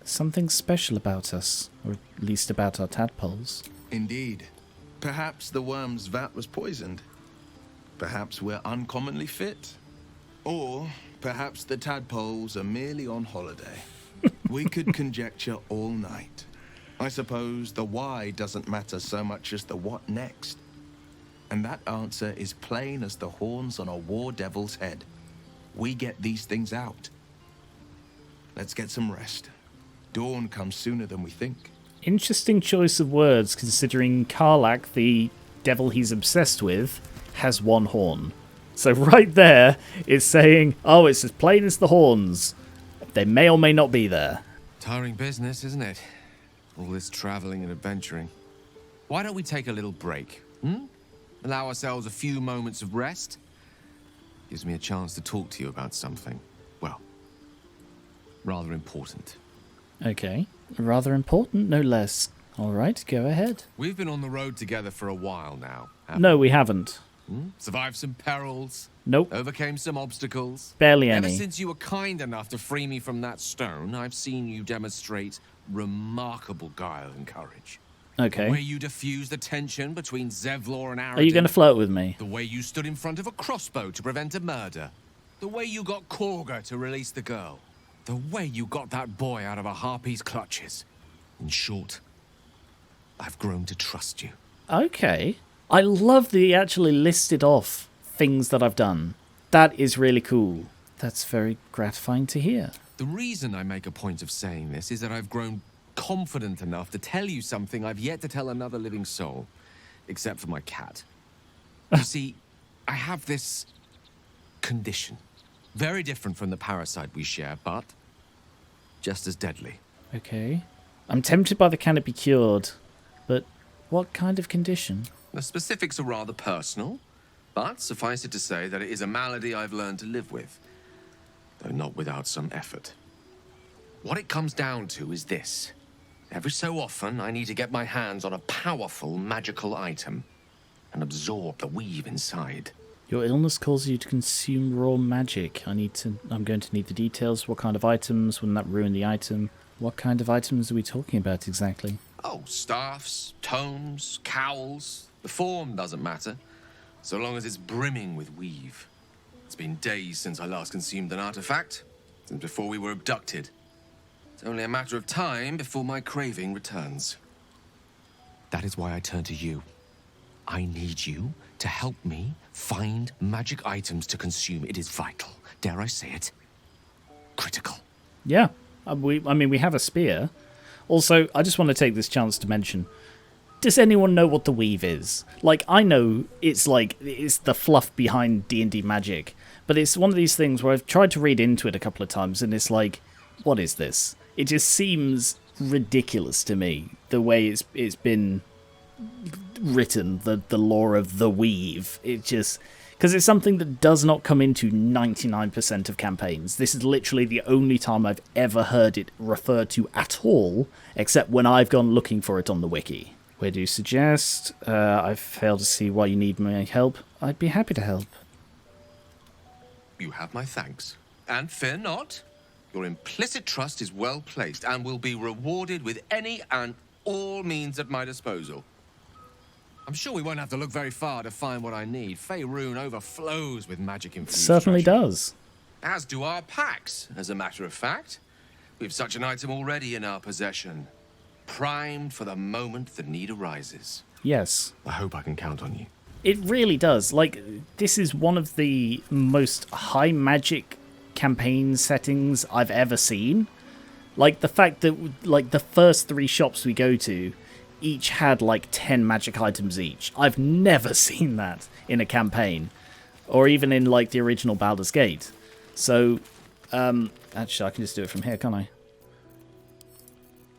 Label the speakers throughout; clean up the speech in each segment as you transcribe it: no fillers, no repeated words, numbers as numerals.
Speaker 1: Something special about us, or at least about our tadpoles.
Speaker 2: Indeed. Perhaps the worm's vat was poisoned. Perhaps we're uncommonly fit. Or perhaps the tadpoles are merely on holiday. We could conjecture all night. I suppose the why doesn't matter so much as the what next. And that answer is plain as the horns on a war devil's head. We get these things out. Let's get some rest. Dawn comes sooner than we think.
Speaker 1: Interesting choice of words, considering Karlach, the devil he's obsessed with, has one horn. So right there, it's saying, oh, it's as plain as the horns. They may or may not be there.
Speaker 3: Tiring business, isn't it? All this traveling and adventuring. Why don't we take a little break? Allow ourselves a few moments of rest? Gives me a chance to talk to you about something, well, rather important.
Speaker 1: Okay. Rather important, no less. All right, go ahead.
Speaker 3: We've been on the road together for a while now.
Speaker 1: No, we haven't.
Speaker 3: Survived some perils.
Speaker 1: Nope.
Speaker 3: Overcame some obstacles.
Speaker 1: Barely any.
Speaker 3: Ever since you were kind enough to free me from that stone, I've seen you demonstrate remarkable guile and courage.
Speaker 1: Okay.
Speaker 3: The way you diffused the tension between Zevlor and Aradin.
Speaker 1: Are you going to flirt with me?
Speaker 3: The way you stood in front of a crossbow to prevent a murder. The way you got Korga to release the girl. The way you got that boy out of a harpy's clutches. In short, I've grown to trust you.
Speaker 1: Okay. I love that he actually listed off things that I've done. That is really cool. That's very gratifying to hear.
Speaker 3: The reason I make a point of saying this is that I've grown confident enough to tell you something I've yet to tell another living soul, except for my cat. You see, I have this condition. Very different from the parasite we share, but just as deadly.
Speaker 1: Okay. I'm tempted by the can it be cured, but what kind of condition?
Speaker 3: The specifics are rather personal, but suffice it to say that it is a malady I've learned to live with, though not without some effort. What it comes down to is this. Every so often, I need to get my hands on a powerful magical item and absorb the weave inside.
Speaker 1: Your illness causes you to consume raw magic. I'm going to need the details. What kind of items? Wouldn't that ruin the item? What kind of items are we talking about exactly?
Speaker 3: Oh, staffs, tomes, cowls. The form doesn't matter, so long as it's brimming with weave. It's been days since I last consumed an artifact, since before we were abducted. It's only a matter of time before my craving returns. That is why I turn to you. I need you to help me find magic items to consume. It is vital. Dare I say it? Critical.
Speaker 1: Yeah. We have a spear. Also, I just want to take this chance to mention, does anyone know what the weave is? Like, I know it's the fluff behind D&D magic, but it's one of these things where I've tried to read into it a couple of times, and it's like, what is this? It just seems ridiculous to me, the way it's been written, the lore of the weave. It just... Because it's something that does not come into 99% of campaigns. This is literally the only time I've ever heard it referred to at all, except when I've gone looking for it on the wiki. Where do you suggest? I fail to see why you need my help. I'd be happy to help.
Speaker 3: You have my thanks. And fear not. Your implicit trust is well placed and will be rewarded with any and all means at my disposal. I'm sure we won't have to look very far to find what I need. Faerun overflows with magic infused
Speaker 1: Certainly
Speaker 3: treasure.
Speaker 1: does.
Speaker 3: As do our packs, as a matter of fact. We've such an item already in our possession. Primed for the moment the need arises.
Speaker 1: Yes.
Speaker 3: I hope I can count on you.
Speaker 1: It really does. Like, this is one of the most high magic campaign settings I've ever seen. Like, the fact that, like, the first 3 shops we go to each had, like, 10 magic items each. I've never seen that in a campaign. Or even in, like, the original Baldur's Gate. So, actually, I can just do it from here, can't I?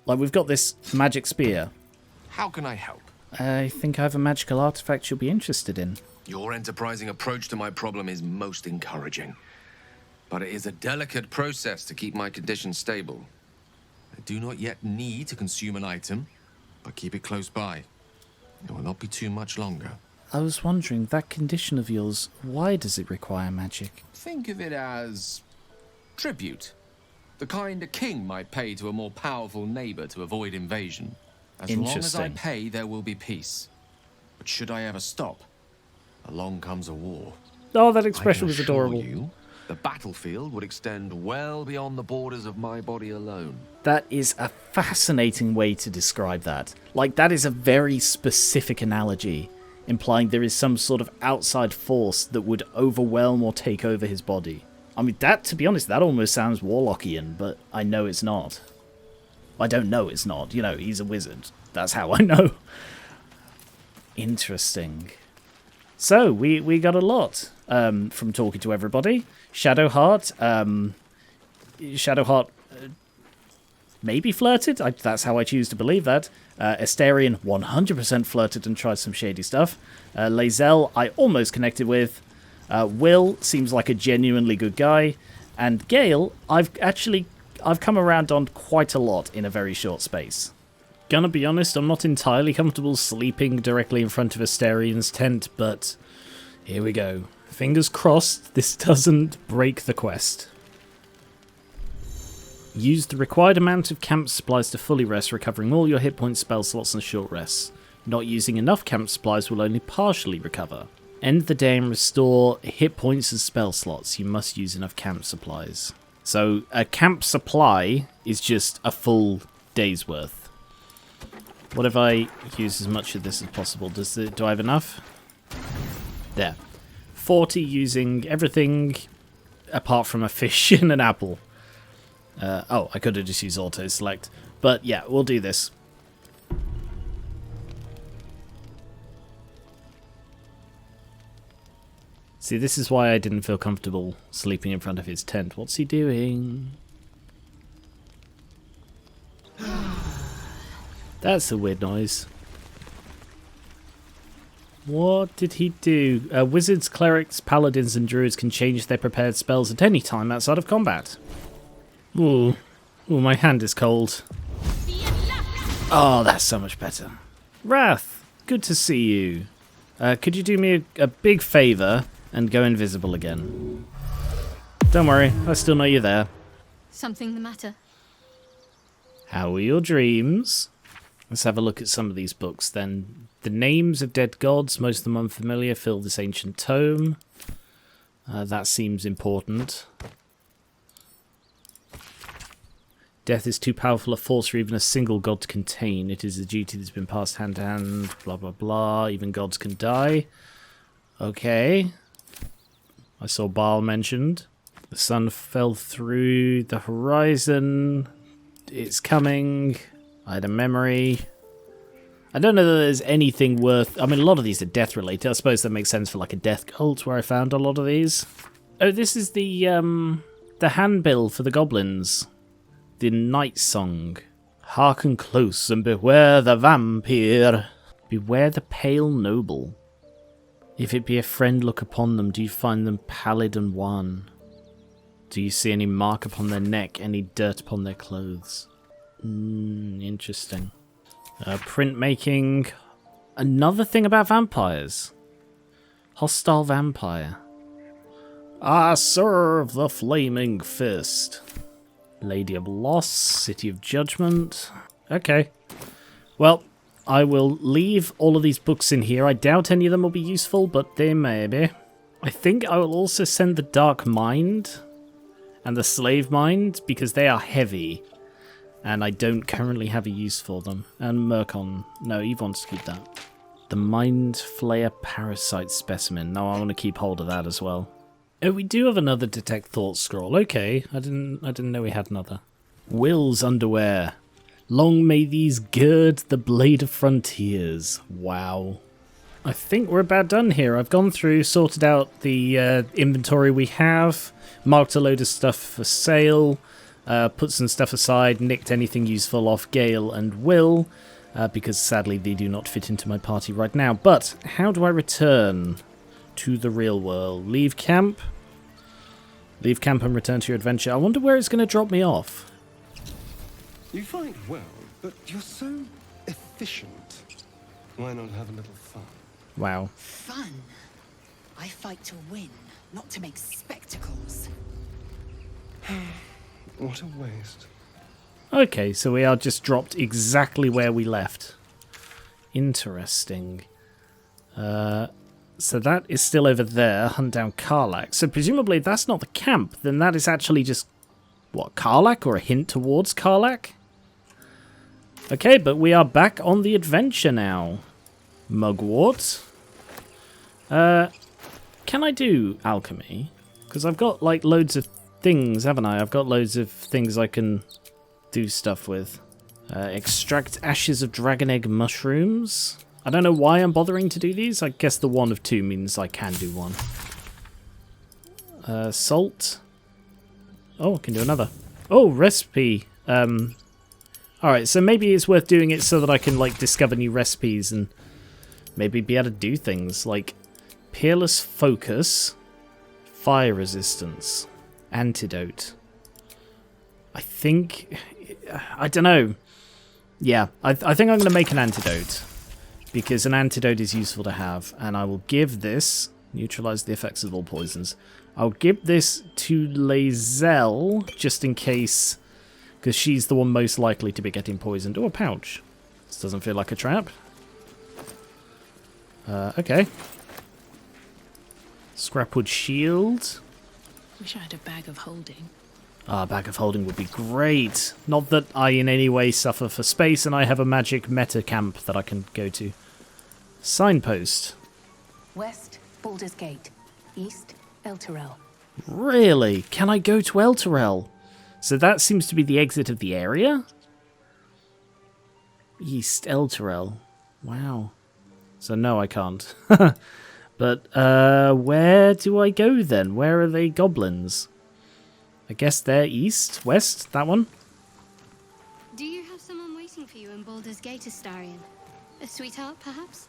Speaker 1: Like, we've got this magic spear.
Speaker 3: How can I help?
Speaker 1: I think I have a magical artifact you'll be interested in.
Speaker 3: Your enterprising approach to my problem is most encouraging. But it is a delicate process to keep my condition stable. I do not yet need to consume an item, but keep it close by. It will not be too much longer.
Speaker 1: I was wondering, that condition of yours, why does it require magic?
Speaker 3: Think of it as tribute. The kind a king might pay to a more powerful neighbor to avoid invasion. As long as I
Speaker 1: Interesting.
Speaker 3: pay, there will be peace. But should I ever stop, along comes a war.
Speaker 1: Oh, that
Speaker 3: I
Speaker 1: expression
Speaker 3: can
Speaker 1: was
Speaker 3: assure
Speaker 1: adorable.
Speaker 3: you, the battlefield would extend well beyond the borders of my body alone.
Speaker 1: That is a fascinating way to describe that. Like, that is a very specific analogy, implying there is some sort of outside force that would overwhelm or take over his body. I mean, that, to be honest, that almost sounds Warlockian, but I know it's not. I don't know it's not. You know, he's a wizard. That's how I know. Interesting. So, we got a lot from talking to everybody. Shadowheart, maybe flirted? That's how I choose to believe that. Asterion 100% flirted and tried some shady stuff. Lae'zel, I almost connected with. Will seems like a genuinely good guy. And Gale, I've come around on quite a lot in a very short space. Gonna be honest, I'm not entirely comfortable sleeping directly in front of Asterion's tent, but here we go. Fingers crossed this doesn't break the quest. Use the required amount of camp supplies to fully rest, recovering all your hit points, spell slots, and short rests. Not using enough camp supplies will only partially recover. End the day and restore hit points and spell slots. You must use enough camp supplies. So a camp supply is just a full day's worth. What if I use as much of this as possible? Do I have enough? There. 40 using everything apart from a fish and an apple. Oh, I could have just used auto select. But yeah, we'll do this. See, this is why I didn't feel comfortable sleeping in front of his tent. What's he doing? That's a weird noise. What did he do? Wizards, clerics, paladins, and druids can change their prepared spells at any time outside of combat. Ooh, my hand is cold. Oh, that's so much better. Wrath, good to see you. Could you do me a big favour and go invisible again? Don't worry, I still know you're there.
Speaker 4: Something the matter?
Speaker 1: How are your dreams? Let's have a look at some of these books then. The names of dead gods, most of them unfamiliar, fill this ancient tome. That seems important. Death is too powerful a force for even a single god to contain. It is a duty that's been passed hand to hand, blah blah blah. Even gods can die. Okay. I saw Baal mentioned. The sun fell through the horizon. It's coming. I had a memory. I don't know that there's anything worth... I mean, a lot of these are death-related. I suppose that makes sense for, like, a death cult where I found a lot of these. Oh, this is the handbill for the goblins. The night song. Hearken close and beware the vampire. Beware the pale noble. If it be a friend, look upon them. Do you find them pallid and wan? Do you see any mark upon their neck, any dirt upon their clothes? Interesting. Printmaking. Another thing about vampires. Hostile vampire. I serve the flaming fist. Lady of Loss, City of Judgment. Okay. Well, I will leave all of these books in here. I doubt any of them will be useful, but they may be. I think I will also send the Dark Mind and the Slave Mind, because they are heavy. And I don't currently have a use for them. And Murkon. No, Eve wants to keep that. The Mind Flayer Parasite Specimen. No, I want to keep hold of that as well. Oh, we do have another Detect Thought scroll. Okay, I didn't know we had another. Will's Underwear. Long may these gird the blade of frontiers. Wow. I think we're about done here. I've gone through, sorted out the inventory we have, marked a load of stuff for sale, put some stuff aside, nicked anything useful off Gale and Will, because sadly they do not fit into my party right now. But how do I return to the real world? Leave camp. Leave camp and return to your adventure. I wonder where it's going to drop me off.
Speaker 5: You fight well, but you're so efficient. Why not have a little fun?
Speaker 1: Wow.
Speaker 6: Fun? I fight to win, not to make spectacles.
Speaker 5: What a waste.
Speaker 1: Okay, so we are just dropped exactly where we left. Interesting. So that is still over there, hunt down Karlach. So presumably that's not the camp, then that is actually just, what, Karlach, or a hint towards Karlach? Okay, but we are back on the adventure now. Mugwort. Can I do alchemy? Because I've got, like, loads of things, haven't I? I've got loads of things I can do stuff with. Extract ashes of dragon egg mushrooms. I don't know why I'm bothering to do these. I guess the 1 of 2 means I can do one. Salt. Oh, I can do another. Oh, recipe. Alright, so maybe it's worth doing it so that I can, like, discover new recipes and maybe be able to do things like Peerless Focus, Fire Resistance, Antidote. I think... I don't know. Yeah, I think I'm going to make an antidote, because an antidote is useful to have, and I will give this... Neutralize the effects of all poisons. I'll give this to Lae'zel, just in case, because she's the one most likely to be getting poisoned. Oh, a pouch. This doesn't feel like a trap. Okay. Scrapwood shield.
Speaker 4: Wish I had a bag of holding.
Speaker 1: Ah, a bag of holding would be great. Not that I in any way suffer for space, and I have a magic meta camp that I can go to. Signpost.
Speaker 6: West, Baldur's Gate. East, Elturel.
Speaker 1: Really? Can I go to Elturel? So that seems to be the exit of the area? East Elturel. Wow. So no, I can't. But, where do I go then? Where are they goblins? I guess they're east, west, that one?
Speaker 7: Do you have someone waiting for you in Baldur's Gate, Astarion? A sweetheart, perhaps?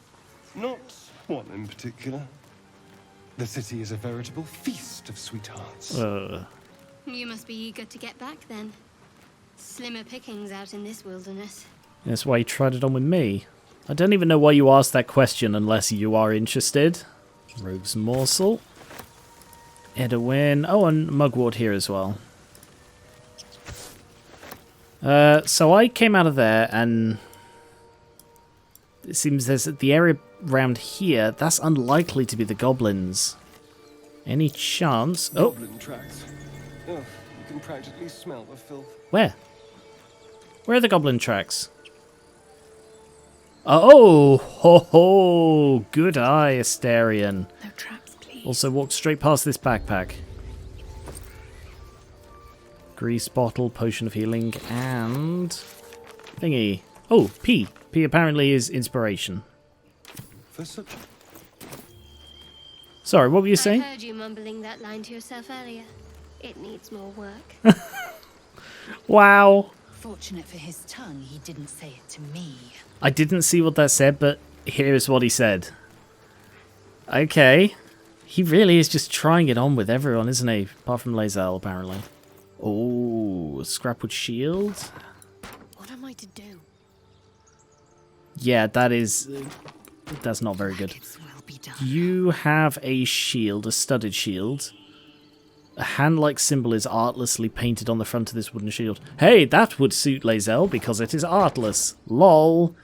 Speaker 5: Not one in particular. The city is a veritable feast of sweethearts.
Speaker 7: You must be eager to get back, then. Slimmer pickings out in this wilderness.
Speaker 1: That's why you tried it on with me. I don't even know why you asked that question unless you are interested. Rogue's Morsel. Edwin. Oh, and Mugwort here as well. So I came out of there, and it seems there's the area around here. That's unlikely to be the goblins. Any chance? Oh,
Speaker 5: Goblin tracks. Oh, you can practically smell the filth.
Speaker 1: where? Where are the goblin tracks? Oh, ho ho! Good eye, Astarion.
Speaker 4: No traps, please.
Speaker 1: Also, walk straight past this backpack. Grease bottle, potion of healing, and... thingy. Oh, P. P apparently is inspiration.
Speaker 5: For such...
Speaker 1: Sorry, what were you
Speaker 7: I
Speaker 1: saying?
Speaker 7: heard you mumbling that line to yourself earlier. It needs more work.
Speaker 1: Wow.
Speaker 6: Fortunate for his tongue, he didn't say it to me.
Speaker 1: I didn't see what that said, but here's what he said. Okay. He really is just trying it on with everyone, isn't he? Apart from Lae'zel, apparently. Oh, Scrapwood shield.
Speaker 7: What am I to do?
Speaker 1: Yeah, that is... that's not very good.
Speaker 6: It's well be done.
Speaker 1: You have a shield, a studded shield. A hand-like symbol is artlessly painted on the front of this wooden shield. Hey, that would suit Lae'zel because it is artless. LOL.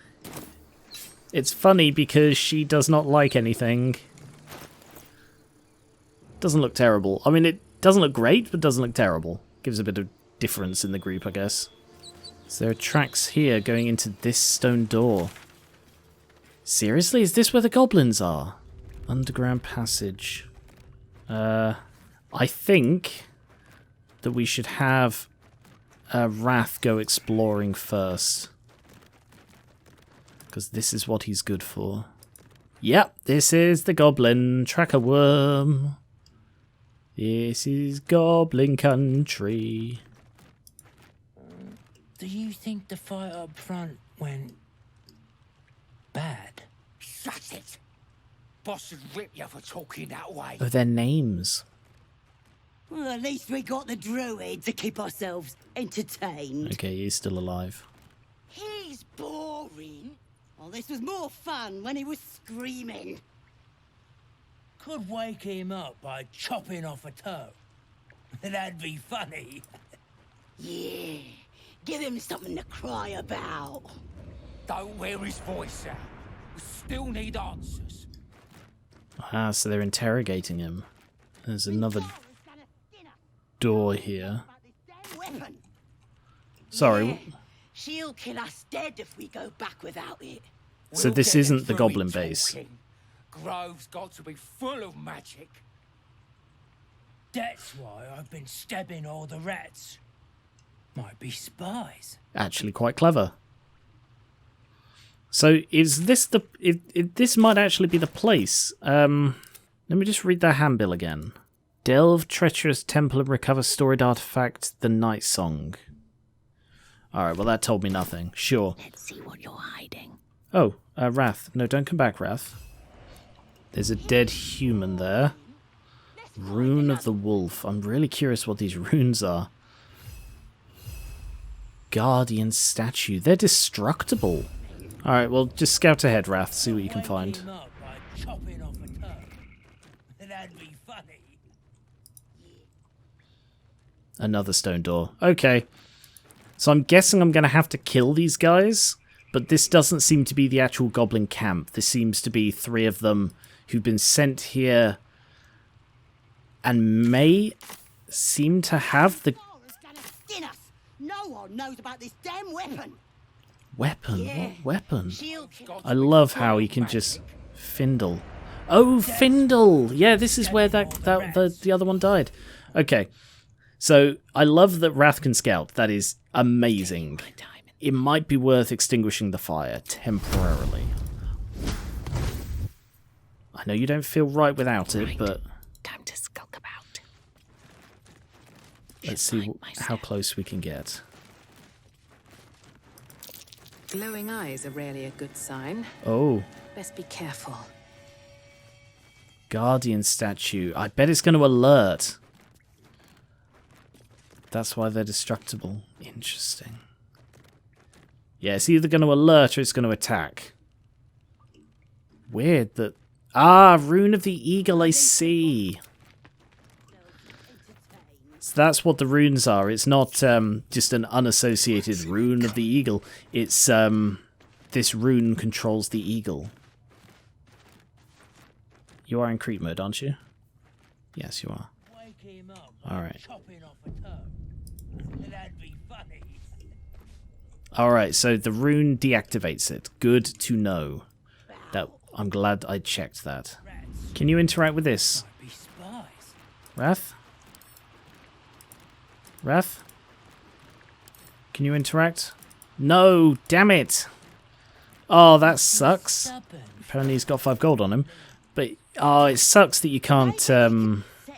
Speaker 1: It's funny because she does not like anything. Doesn't look terrible. I mean, it doesn't look great, but doesn't look terrible. Gives a bit of difference in the group, I guess. So there are tracks here going into this stone door. Seriously? Is this where the goblins are? Underground passage. I think that we should have Wrath go exploring first. Because this is what he's good for. Yep, this is the goblin tracker worm. This is goblin country.
Speaker 8: Do you think the fight up front went bad?
Speaker 9: Shut it! Boss would rip you for talking that way.
Speaker 1: Oh, their names.
Speaker 9: Well, at least we got the druid to keep ourselves entertained.
Speaker 1: Okay, he's still alive.
Speaker 9: He's boring. Well, this was more fun when he was screaming.
Speaker 8: Could wake him up by chopping off a toe. That'd be funny.
Speaker 9: Yeah, give him something to cry about.
Speaker 8: Don't wear his voice out. We still need answers.
Speaker 1: Ah, so they're interrogating him. There's another door here. Sorry.
Speaker 9: Yeah, she'll kill us dead if we go back without it.
Speaker 1: So this isn't the goblin base.
Speaker 8: Grove's got to be full of magic. That's why I've been stabbing all the rats. Might be spies.
Speaker 1: Actually quite clever. So is this the... this might actually be the place. Let me just read their handbill again. Delve treacherous temple and recover storied artifact, the night song. Alright, well that told me nothing. Sure.
Speaker 6: Let's see what you're hiding.
Speaker 1: Oh, Wrath. No, don't come back, Wrath. There's a dead human there. Rune of the Wolf. I'm really curious what these runes are. Guardian statue. They're destructible. Alright, well, just scout ahead, Wrath. See what you can find. Another stone door. Okay. So I'm guessing I'm going to have to kill these guys, but this doesn't seem to be the actual goblin camp. This seems to be 3 of them who've been sent here and may seem to have the...
Speaker 9: No one knows about this damn weapon.
Speaker 1: Weapon?
Speaker 9: Yeah.
Speaker 1: What weapon?
Speaker 9: She'll kill
Speaker 1: I love how he can just findle. Oh, findle! Yeah, this is where the other one died. Okay. So, I love that Wrath can scout. That is amazing. It might be worth extinguishing the fire temporarily. I know you don't feel right without it, but...
Speaker 6: Time to skulk about.
Speaker 1: Let's see how close we can get.
Speaker 6: Glowing eyes are rarely a good sign.
Speaker 1: Oh.
Speaker 6: Best be careful.
Speaker 1: Guardian statue. I bet it's going to alert. That's why they're destructible. Interesting. Yeah, it's either going to alert or it's going to attack. Weird that... Ah, Rune of the Eagle, I see. So that's what the runes are. It's not just an unassociated Rune of the Eagle. It's this rune controls the eagle. You are in creep mode, aren't you? Yes, you are. Alright. Alright, so the rune deactivates it. Good to know. That I'm glad I checked that. Can you interact with this? Wrath? Wrath? Can you interact? No! Damn it! Oh, that sucks. Apparently he's got 5 gold on him. But, oh, it sucks that you can't,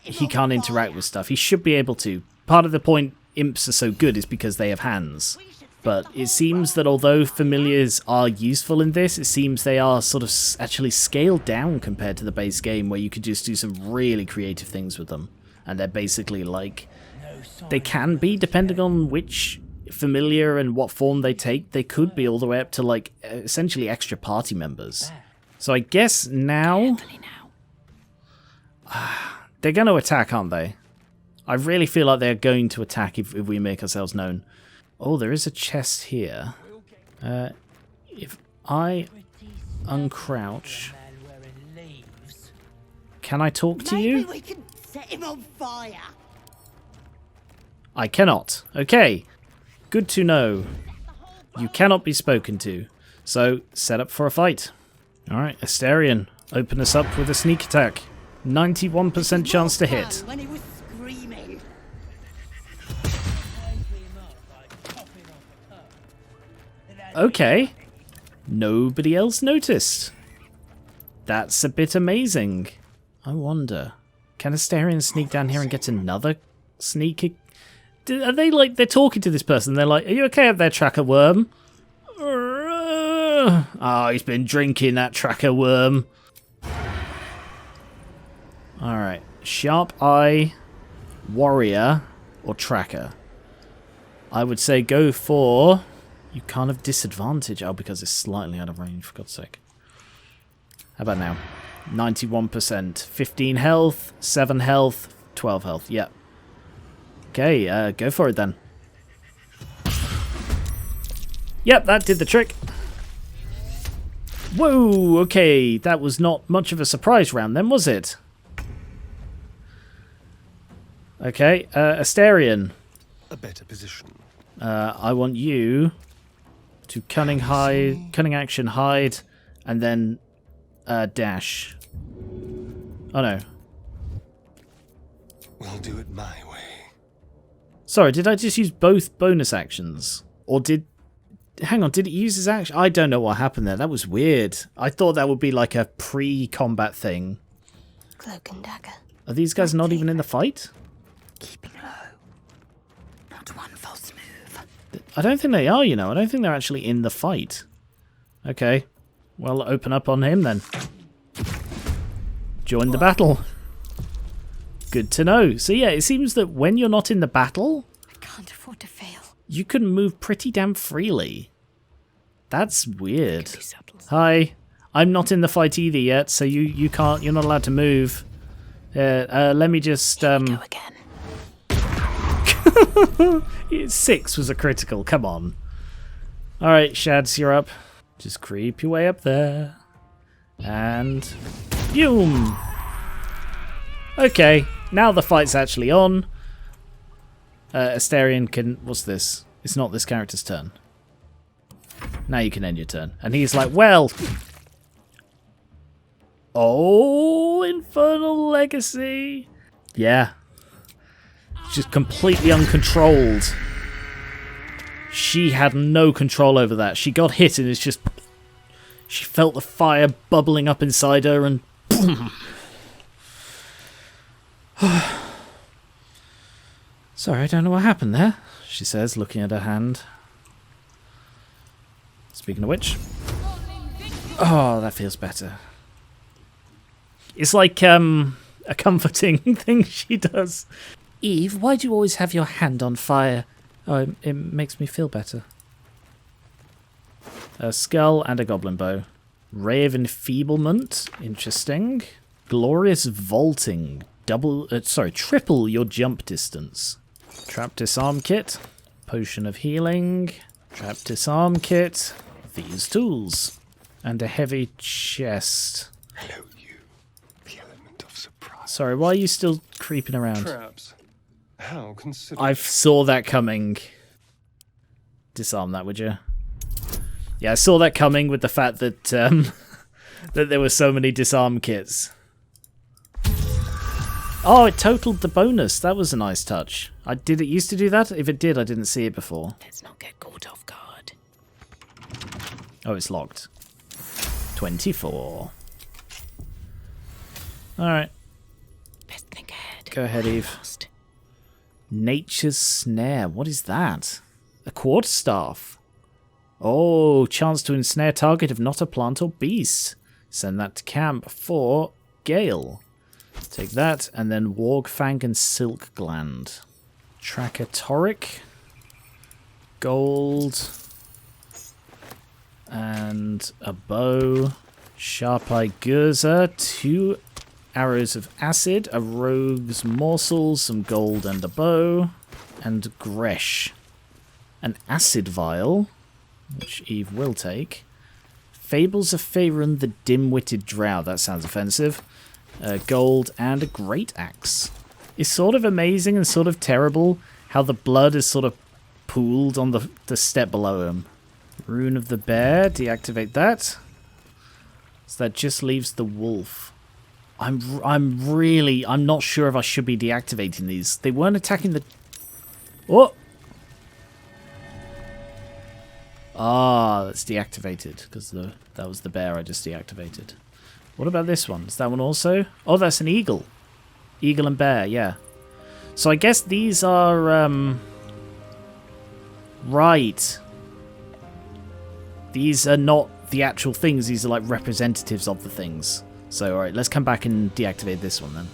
Speaker 1: he can't interact with stuff. He should be able to. Part of the point imps are so good is because they have hands. But it seems that although familiars are useful in this, it seems they are sort of actually scaled down compared to the base game where you could just do some really creative things with them. And they're basically like... They can be, depending on which familiar and what form they take, they could be all the way up to like essentially extra party members. So I guess now... they're going to attack, aren't they? I really feel like they're going to attack if we make ourselves known. Oh, there is a chest here. If I uncrouch... Can I talk to you?
Speaker 9: Maybe we can set him on fire.
Speaker 1: I cannot. Okay. Good to know. You cannot be spoken to. So, set up for a fight. Alright, Astarion, open us up with a sneak attack. 91% chance to hit.
Speaker 9: When he was screaming.
Speaker 1: Okay. Nobody else noticed. That's a bit amazing. I wonder, can Astarion sneak down here and get another sneaky... Are they like, they're talking to this person, they're like, are you okay up there, tracker worm? Oh, he's been drinking, that tracker worm. Alright, sharp eye, warrior, or tracker. I would say go for... You can't have disadvantage. Oh, because it's slightly out of range, for God's sake. How about now? 91%. 15 health, 7 health, 12 health. Yep. Okay, go for it then. Yep, that did the trick. Whoa, okay, that was not much of a surprise round then, was it? Okay, Astarion.
Speaker 5: A better position.
Speaker 1: I want you to cunning action, hide, and then dash. Oh no.
Speaker 5: We'll do it my way.
Speaker 1: Sorry, did I just use both bonus actions? Or did... Hang on, did it use his action? I don't know what happened there. That was weird. I thought that would be like a pre-combat thing.
Speaker 6: Cloak and dagger.
Speaker 1: Are these guys not even in the fight?
Speaker 6: Keeping low. Not one false move.
Speaker 1: I don't think they are, you know. I don't think they're actually in the fight. Okay. Well, open up on him then. Join the battle. Good to know. So yeah, it seems that when you're not in the battle...
Speaker 6: I can't afford to fail.
Speaker 1: You can move pretty damn freely. That's weird. Hi. I'm not in the fight either yet, so you can't... You're not allowed to move. Let me just...
Speaker 6: Go again.
Speaker 1: 6 was a critical. Come on. Alright, Shads, you're up. Just creep your way up there. And... Boom! Okay, now the fight's actually on. Astarion can... What's this? It's not this character's turn. Now you can end your turn. And he's like, well... Oh, Infernal Legacy. Yeah. Just completely uncontrolled. She had no control over that. She got hit and it's just... She felt the fire bubbling up inside her and... Boom. Sorry, I don't know what happened there, she says, looking at her hand. Speaking of which... Oh, that feels better. It's like a comforting thing she does. Eve, why do you always have your hand on fire? Oh, it makes me feel better. A skull and a goblin bow. Ray of Enfeeblement. Interesting. Glorious Vaulting. Triple your jump distance. Trap Disarm Kit. Potion of Healing. Trap Disarm Kit. These tools. And a heavy chest.
Speaker 5: Hello, you. The element of surprise.
Speaker 1: Sorry, why are you still creeping around?
Speaker 5: Traps. How considerate.
Speaker 1: I saw that coming. Disarm that, would you? Yeah, I saw that coming with the fact that that there were so many disarm kits. Oh, it totaled the bonus. That was a nice touch. Did it used to do that? If it did, I didn't see it before.
Speaker 6: Let's not get caught off guard.
Speaker 1: Oh, it's locked. 24. Alright.
Speaker 6: Best think ahead.
Speaker 1: Go ahead, Eve.
Speaker 6: Fast.
Speaker 1: Nature's Snare. What is that? A quarterstaff. Oh, chance to ensnare target if not a plant or beast. Send that to camp for Gale. Take that, and then Wargfang and Silk Gland. Tracker Toric. Gold. And a bow. Sharp Eye Gurza. 2 arrows of acid. A rogue's morsel. Some gold and a bow. And Gresh. An acid vial, which Eve will take. Fables of Faerun the Dim-Witted Drow. That sounds offensive. Gold and a great axe. It's sort of amazing and sort of terrible how the blood is sort of pooled on the step below him. Rune of the Bear. Deactivate that. So that just leaves the wolf. I'm not sure if I should be deactivating these. They weren't attacking the... Oh! Ah, that's deactivated, because that was the bear I just deactivated. What about this one? Is that one also? Oh, that's an eagle. Eagle and bear, yeah. So I guess these are... Right. These are not the actual things. These are like representatives of the things. So, alright, let's come back and deactivate this one then.